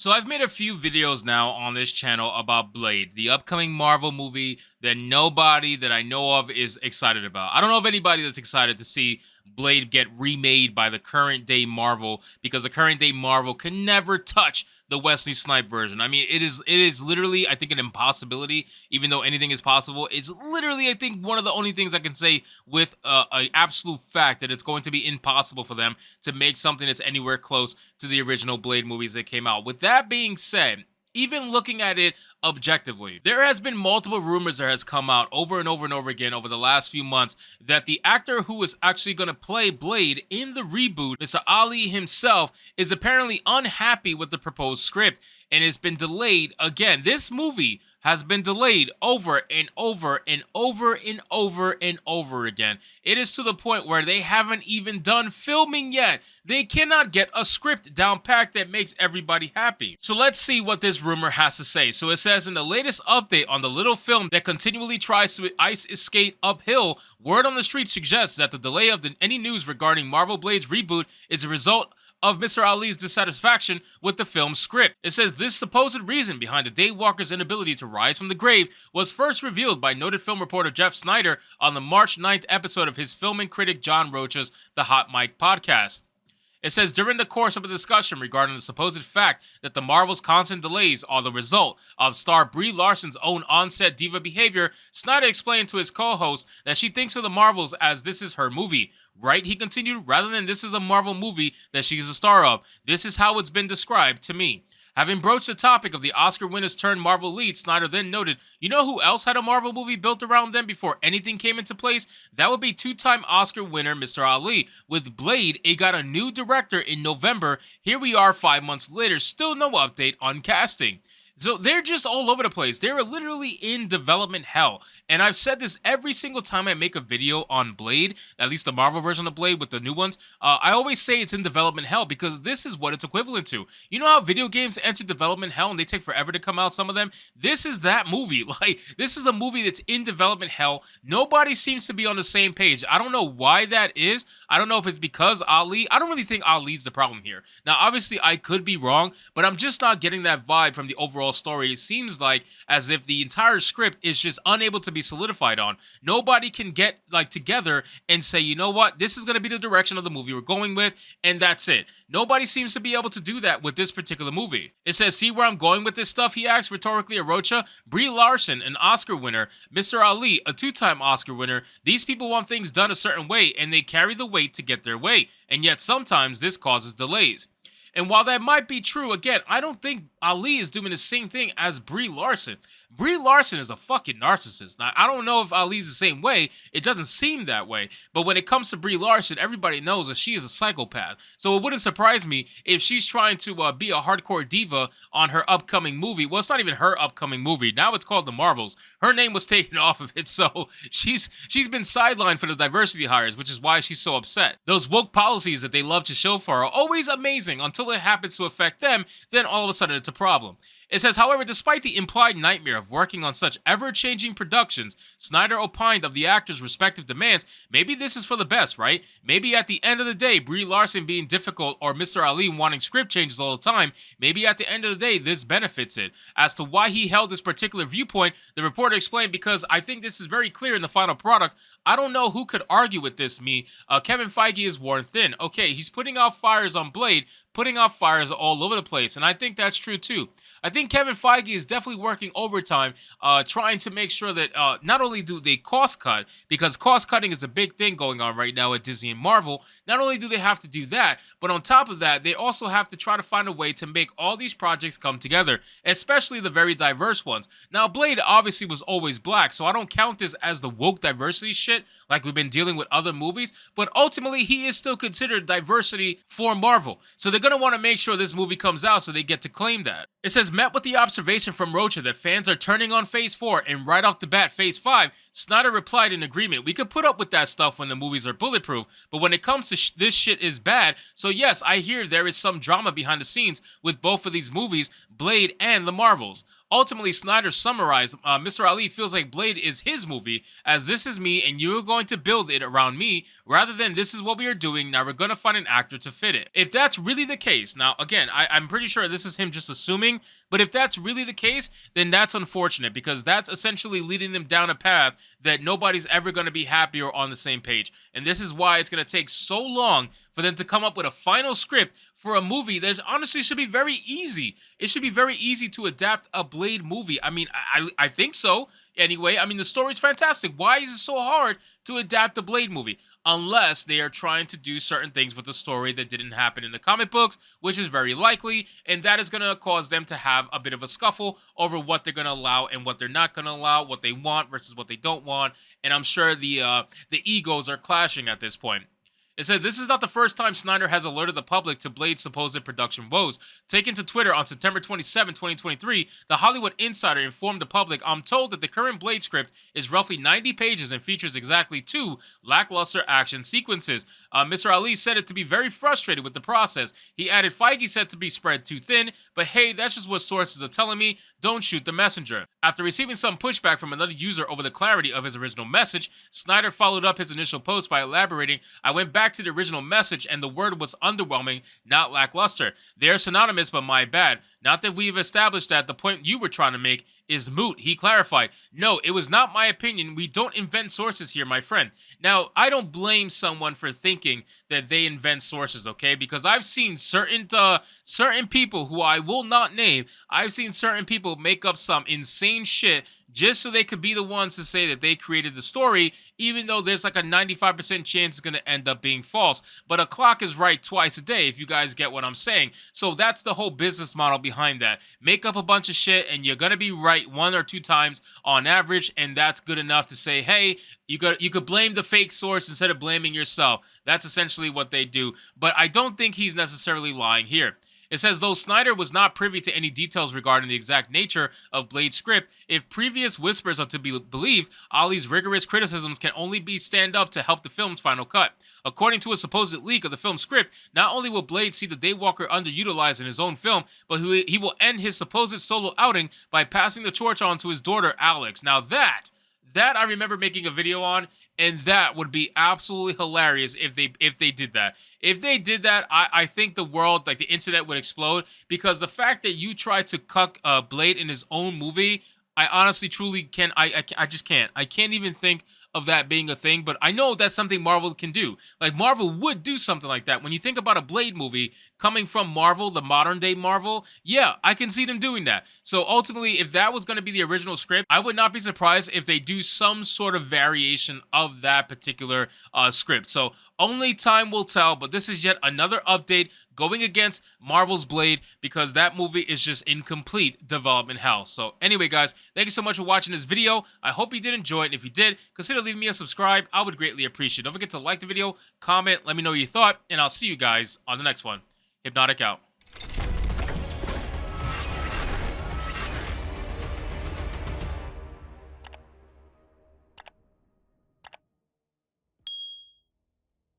So I've made a few videos now on this channel about Blade, the upcoming Marvel movie that nobody that I know of is excited about. I don't know of anybody that's excited to see Blade get remade by the current day Marvel, because the current day Marvel can never touch the Wesley Snipe version. I mean, it is literally, I think, an impossibility. Even though anything is possible, it's literally, I think, one of the only things I can say with an absolute fact that it's going to be impossible for them to make something that's anywhere close to the original Blade movies that came out. With that being said, even looking at it objectively, there has been multiple rumors that has come out over and over and over again over the last few months that the actor who is actually going to play Blade in the reboot, Mr. Ali himself, is apparently unhappy with the proposed script and it's been delayed again. This movie has been delayed over and over and over and over and over again. It is to the point where they haven't even done filming yet. They cannot get a script down packed that makes everybody happy. So let's see what this rumor has to say. So it says, in the latest update on the little film that continually tries to ice skate uphill, word on the street suggests that the delay of any news regarding Marvel Blade's reboot is a result of Mr. Ali's dissatisfaction with the film's script. It says this supposed reason behind the Daywalker's inability to rise from the grave was first revealed by noted film reporter Jeff Snyder on the March 9th episode of his filming critic John Rocha's The Hot Mic podcast. It says, during the course of a discussion regarding the supposed fact that the Marvel's constant delays are the result of star Brie Larson's own on-set diva behavior, Snyder explained to his co-host that she thinks of the Marvels as this is her movie. Right, he continued, rather than this is a Marvel movie that she's a star of. This is how it's been described to me. Having broached the topic of the Oscar winners turned Marvel lead, Snyder then noted, you know who else had a Marvel movie built around them before anything came into place? That would be two-time Oscar winner Mr. Ali. With Blade, it got a new director in November. Here we are 5 months later, still no update on casting. So they're just all over the place. They're literally in development hell. And I've said this every single time I make a video on Blade, at least the Marvel version of Blade with the new ones. I always say it's in development hell because this is what it's equivalent to. You know how video games enter development hell and they take forever to come out, some of them? This is that movie. Like, this is a movie that's in development hell. Nobody seems to be on the same page. I don't know why that is. I don't know if it's because Ali. I don't really think Ali's the problem here. Now, obviously, I could be wrong, but I'm just not getting that vibe from the overall story. It seems like as if the entire script is just unable to be solidified on. Nobody can get together and say, you know what, this is going to be the direction of the movie we're going with, and that's it. Nobody seems to be able to do that with this particular movie. It says, see where I'm going with this stuff, he asked rhetorically at Rocha. Brie Larson, an Oscar winner, Mr. Ali, a two-time Oscar winner. These people want things done a certain way, and they carry the weight to get their way, and yet sometimes this causes delays. And while that might be true, again, I don't think Ali is doing the same thing as Brie Larson. Brie Larson is a fucking narcissist. Now, I don't know if Ali's the same way. It doesn't seem that way. But when it comes to Brie Larson, everybody knows that she is a psychopath. So it wouldn't surprise me if she's trying to be a hardcore diva on her upcoming movie. Well, it's not even her upcoming movie. Now it's called The Marvels. Her name was taken off of it, so she's been sidelined for the diversity hires, which is why she's so upset. Those woke policies that they love to show for are always amazing until it happens to affect them, then all of a sudden it's a problem. It says, however, despite the implied nightmare of working on such ever-changing productions, Snyder opined of the actors' respective demands, maybe this is for the best, right? Maybe at the end of the day, Brie Larson being difficult or Mr. Ali wanting script changes all the time, maybe at the end of the day, this benefits it. As to why he held this particular viewpoint, the reporter explained, because I think this is very clear in the final product. I don't know who could argue with this, me. Kevin Feige is worn thin. Okay, he's putting out fires on Blade, putting out fires all over the place, and I think that's true too. I think Kevin Feige is definitely working overtime, trying to make sure that not only do they cost cut, because cost cutting is a big thing going on right now at Disney and Marvel, not only do they have to do that, but on top of that, they also have to try to find a way to make all these projects come together, especially the very diverse ones. Now, Blade obviously was always black, so I don't count this as the woke diversity shit like we've been dealing with other movies, but ultimately, he is still considered diversity for Marvel. So they're going to want to make sure this movie comes out so they get to claim that. It says, met with the observation from Rocha that fans are turning on Phase 4 and right off the bat Phase 5, Snyder replied in agreement. We could put up with that stuff when the movies are bulletproof, but when it comes to this shit is bad. So yes, I hear there is some drama behind the scenes with both of these movies, Blade and the Marvels. Ultimately, Snyder summarized, Mr. Ali feels like Blade is his movie, as this is me and you're going to build it around me, rather than this is what we are doing, now we're going to find an actor to fit it. If that's really the case, now again, I'm pretty sure this is him just assuming, but if that's really the case, then that's unfortunate, because that's essentially leading them down a path that nobody's ever going to be happy or on the same page. And this is why it's going to take so long for them to come up with a final script for a movie that honestly should be very easy. It should be very easy to adapt a Blade movie. I mean, I think so. Anyway, I mean, the story's fantastic. Why is it so hard to adapt a Blade movie? Unless they are trying to do certain things with the story that didn't happen in the comic books, which is very likely, and that is going to cause them to have a bit of a scuffle over what they're going to allow and what they're not going to allow, what they want versus what they don't want, and I'm sure the egos are clashing at this point. It said, this is not the first time Snyder has alerted the public to Blade's supposed production woes. Taken to Twitter on September 27, 2023, the Hollywood Insider informed the public, I'm told that the current Blade script is roughly 90 pages and features exactly 2 lackluster action sequences. Mr. Ali said it to be very frustrated with the process. He added, Feige said to be spread too thin, but hey, that's just what sources are telling me. Don't shoot the messenger. After receiving some pushback from another user over the clarity of his original message, Snyder followed up his initial post by elaborating, I went back to the original message and the word was underwhelming, not lackluster. They're synonymous, but my bad. Not that we've established that the point you were trying to make is moot, he clarified. No, it was not my opinion. We don't invent sources here, my friend. Now, I don't blame someone for thinking that they invent sources, okay? Because I've seen certain people who I will not name, I've seen certain people make up some insane shit just so they could be the ones to say that they created the story, even though there's like a 95% chance it's going to end up being false. But a clock is right twice a day, if you guys get what I'm saying. So that's the whole business model behind that. Make up a bunch of shit and you're going to be right 1 or 2 times on average, and that's good enough to say, hey, you could blame the fake source instead of blaming yourself. That's essentially what they do. But I don't think he's necessarily lying here. It says, though Snyder was not privy to any details regarding the exact nature of Blade's script, if previous whispers are to be believed, Ali's rigorous criticisms can only be stand up to help the film's final cut. According to a supposed leak of the film's script, not only will Blade see the Daywalker underutilized in his own film, but he will end his supposed solo outing by passing the torch on to his daughter, Alex. Now that I remember making a video on, and that would be absolutely hilarious if they did that. If they did that, I think the world, like the internet, would explode, because the fact that you tried to cuck Blade in his own movie, I honestly, truly can't. I just can't. I can't even think of that being a thing, but I know that's something Marvel can do. Like, Marvel would do something like that. When you think about a Blade movie coming from Marvel, the modern day Marvel, yeah, I can see them doing that. So ultimately, if that was going to be the original script, I would not be surprised if they do some sort of variation of that particular script. So only time will tell, but this is yet another update going against Marvel's Blade, because that movie is just in complete development hell. So anyway, guys, thank you so much for watching this video. I hope you did enjoy it, and if you did, consider leaving me a subscribe. I would greatly appreciate it. Don't forget to like the video, comment, let me know what you thought, and I'll see you guys on the next one. Hypnotic out.